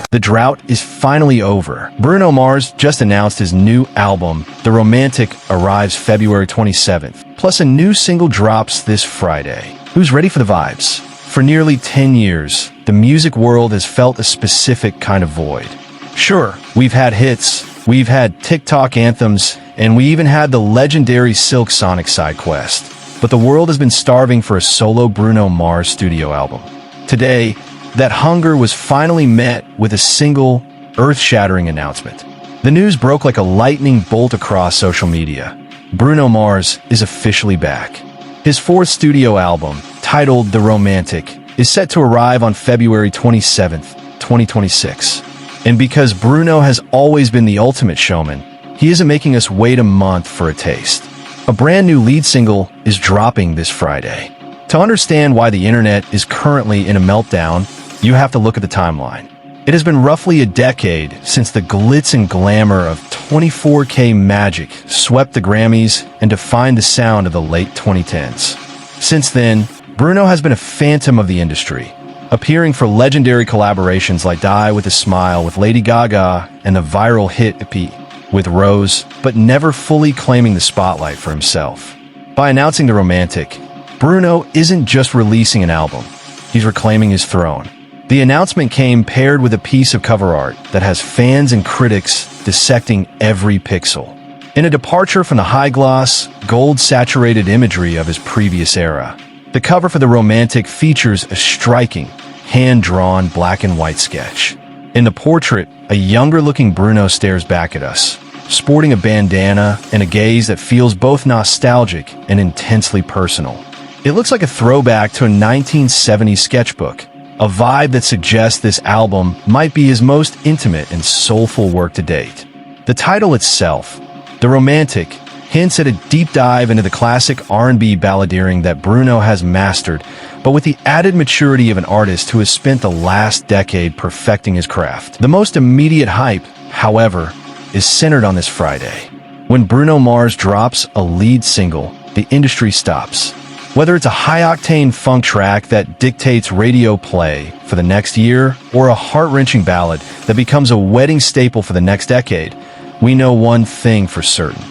The drought is finally over. Bruno Mars just announced his new album, The Romantic, arrives February 27th. Plus a new single drops this Friday. Who's ready for the vibes? For nearly 10 years, the music world has felt a specific kind of void. Sure, we've had hits, we've had TikTok anthems, and we even had the legendary Silk Sonic side quest. But the world has been starving for a solo Bruno Mars studio album. Today, that hunger was finally met with a single, earth-shattering announcement. The news broke like a lightning bolt across social media. Bruno Mars is officially back. His fourth studio album, titled The Romantic, is set to arrive on February 27th, 2026. And because Bruno has always been the ultimate showman, he isn't making us wait a month for a taste. A brand new lead single is dropping this Friday. To understand why the internet is currently in a meltdown, you have to look at the timeline. It has been roughly a decade since the glitz and glamour of 24K magic swept the Grammys and defined the sound of the late 2010s. Since then, Bruno has been a phantom of the industry, appearing for legendary collaborations like Die With A Smile with Lady Gaga and the viral hit EP with Rose, but never fully claiming the spotlight for himself. By announcing The Romantic, Bruno isn't just releasing an album, he's reclaiming his throne. The announcement came paired with a piece of cover art that has fans and critics dissecting every pixel. In a departure from the high-gloss, gold-saturated imagery of his previous era, the cover for The Romantic features a striking, hand-drawn black and white sketch. In the portrait, a younger-looking Bruno stares back at us, sporting a bandana and a gaze that feels both nostalgic and intensely personal. It looks like a throwback to a 1970s sketchbook, a vibe that suggests this album might be his most intimate and soulful work to date. The title itself, The Romantic, hints at a deep dive into the classic R&B balladeering that Bruno has mastered, but with the added maturity of an artist who has spent the last decade perfecting his craft. The most immediate hype, however, is centered on this Friday. When Bruno Mars drops a lead single, the industry stops. Whether it's a high-octane funk track that dictates radio play for the next year or a heart-wrenching ballad that becomes a wedding staple for the next decade, we know one thing for certain.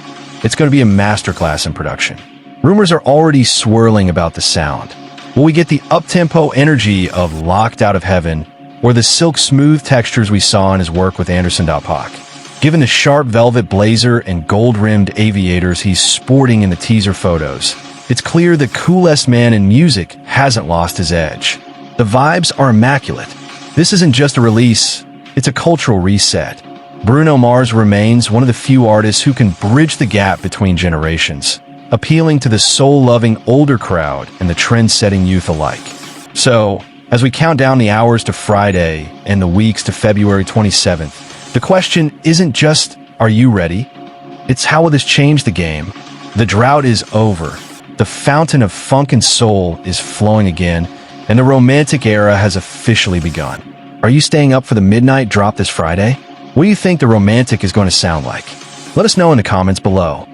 It's going to be a masterclass in production. Rumors are already swirling about the sound. Will we get the up-tempo energy of Locked Out of Heaven or the silk-smooth textures we saw in his work with Anderson .Paak? Given the sharp velvet blazer and gold-rimmed aviators he's sporting in the teaser photos, it's clear the coolest man in music hasn't lost his edge. The vibes are immaculate. This isn't just a release, it's a cultural reset. Bruno Mars remains one of the few artists who can bridge the gap between generations, appealing to the soul-loving older crowd and the trend-setting youth alike. So, as we count down the hours to Friday and the weeks to February 27th, the question isn't just, are you ready? It's how will this change the game? The drought is over. The fountain of funk and soul is flowing again, and the romantic era has officially begun. Are you staying up for the midnight drop this Friday? What do you think The Romantic is going to sound like? Let us know in the comments below.